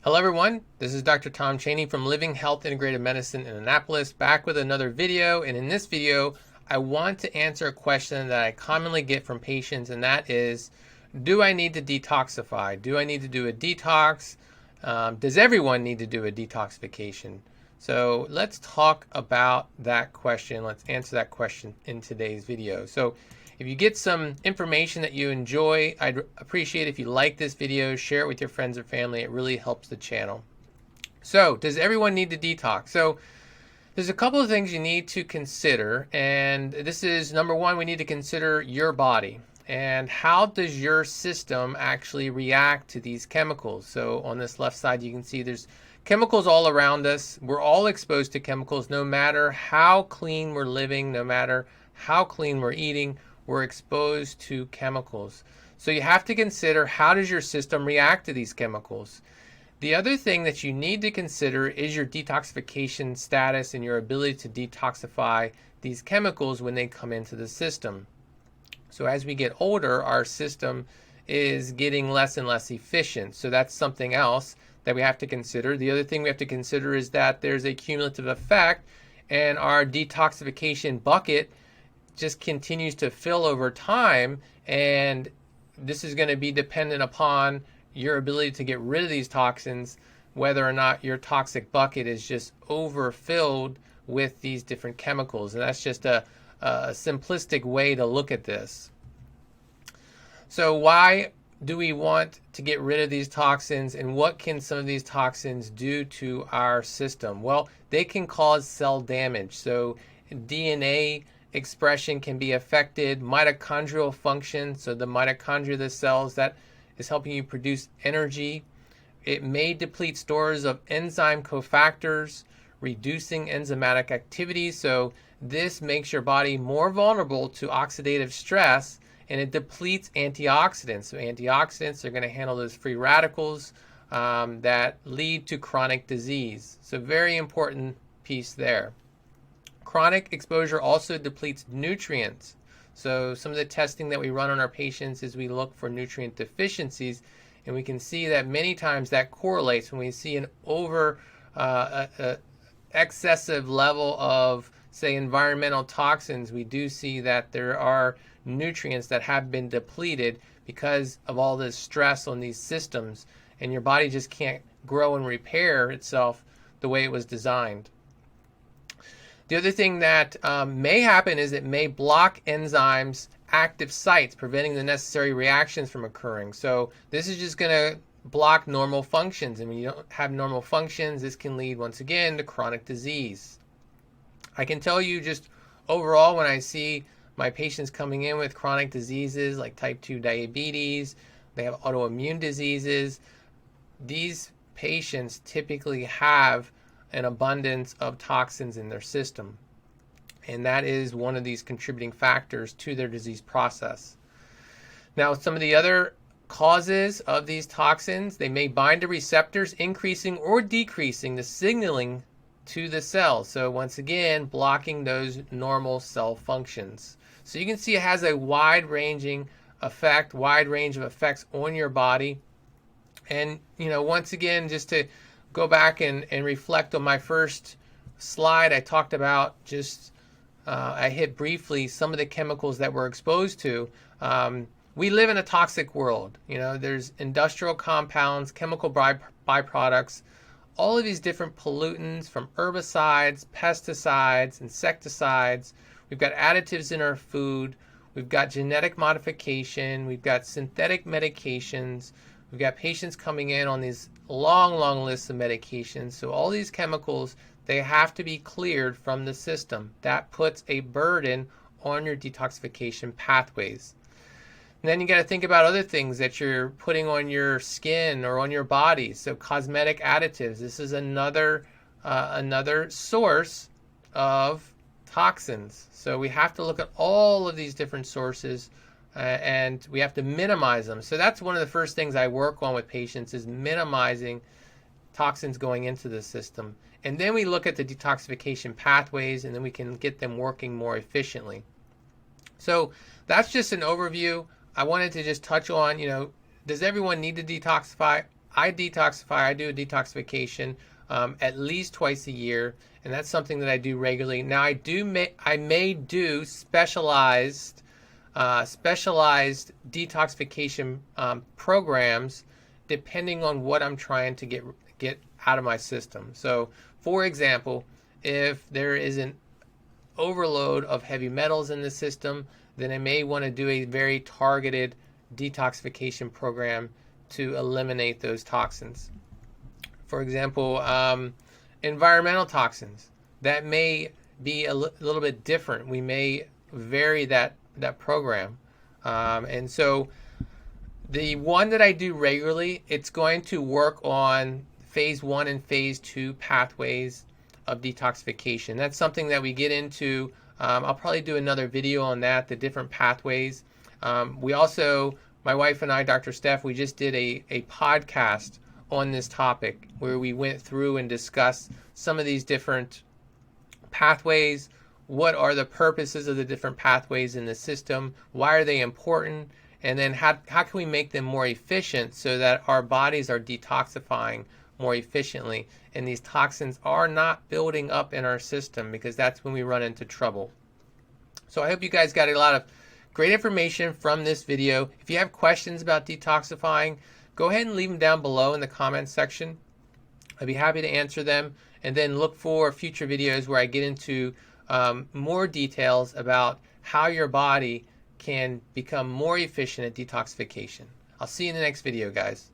Hello everyone, this is Dr. Tom Chaney from Living Health Integrative Medicine in Annapolis, back with another video. And in this video, I want to answer a question that I commonly get from patients, and that is, do I need to detoxify? Do I need to do a detox? Does everyone need to do a detoxification? So let's talk about that question. Let's answer that question in today's video. So if you get some information that you enjoy, I'd appreciate if you like this video, share it with your friends and family. It really helps the channel. So, does everyone need to detox? So, there's a couple of things you need to consider, and this is number one, we need to consider your body and how does your system actually react to these chemicals. So on this left side you can see there's chemicals all around us. We're all exposed to chemicals no matter how clean we're living, no matter how clean we're eating. We're exposed to chemicals. So you have to consider, how does your system react to these chemicals? The other thing that you need to consider is your detoxification status and your ability to detoxify these chemicals when they come into the system. So as we get older, our system is getting less and less efficient. So that's something else that we have to consider. The other thing we have to consider is that there's a cumulative effect, and our detoxification bucket just continues to fill over time, and this is going to be dependent upon your ability to get rid of these toxins, whether or not your toxic bucket is just overfilled with these different chemicals. And that's just a simplistic way to look at this. So why do we want to get rid of these toxins, and what can some of these toxins do to our system? Well, they can cause cell damage. So DNA expression can be affected, mitochondrial function, so the mitochondria, the cells that is helping you produce energy. It may deplete stores of enzyme cofactors, reducing enzymatic activity. So this makes your body more vulnerable to oxidative stress, and it depletes antioxidants. So antioxidants are going to handle those free radicals that lead to chronic disease. So very important piece there. Chronic exposure also depletes nutrients. So some of the testing that we run on our patients is we look for nutrient deficiencies, and we can see that many times that correlates. When we see an excessive level of, say, environmental toxins, we do see that there are nutrients that have been depleted because of all this stress on these systems, and your body just can't grow and repair itself the way it was designed. The other thing that may happen is it may block enzymes' active sites, preventing the necessary reactions from occurring. So this is just going to block normal functions. And when you don't have normal functions, this can lead, once again, to chronic disease. I can tell you just overall, when I see my patients coming in with chronic diseases like type 2 diabetes, they have autoimmune diseases, these patients typically have an abundance of toxins in their system, and that is one of these contributing factors to their disease process. Now, some of the other causes of these toxins, they may bind to receptors, increasing or decreasing the signaling to the cells. So once again, blocking those normal cell functions. So you can see it has a wide range of effects on your body. And once again, just to go back and reflect on my first slide, I talked about I hit briefly some of the chemicals that we're exposed to. We live in a toxic world. There's industrial compounds, chemical byproducts, all of these different pollutants, from herbicides, pesticides, insecticides. We've got additives in our food. We've got genetic modification. We've got synthetic medications. We've got patients coming in on these long lists of medications. So all these chemicals, they have to be cleared from the system. That puts a burden on your detoxification pathways. And then you got to think about other things that you're putting on your skin or on your body. So cosmetic additives. This is another source of toxins. So we have to look at all of these different sources, and we have to minimize them. So that's one of the first things I work on with patients, is minimizing toxins going into the system. And then we look at the detoxification pathways, and then we can get them working more efficiently. So that's just an overview. I wanted to just touch on, does everyone need to detoxify? I detoxify. I do a detoxification at least twice a year, and that's something that I do regularly. Now I may do specialized detoxification programs depending on what I'm trying to get out of my system. So, for example, if there is an overload of heavy metals in the system, then I may want to do a very targeted detoxification program to eliminate those toxins. For example, environmental toxins, that may be a little bit different. We may vary that program. And so the one that I do regularly, it's going to work on phase 1 and phase 2 pathways of detoxification. That's something that we get into. I'll probably do another video on that, the different pathways. We also, my wife and I, Dr. Steph, we just did a podcast on this topic where we went through and discussed some of these different pathways. What are the purposes of the different pathways in the system? Why are they important? And then how can we make them more efficient so that our bodies are detoxifying more efficiently and these toxins are not building up in our system, because that's when we run into trouble. So I hope you guys got a lot of great information from this video. If you have questions about detoxifying, go ahead and leave them down below in the comments section. I'd be happy to answer them, and then look for future videos where I get into more details about how your body can become more efficient at detoxification. I'll see you in the next video, guys.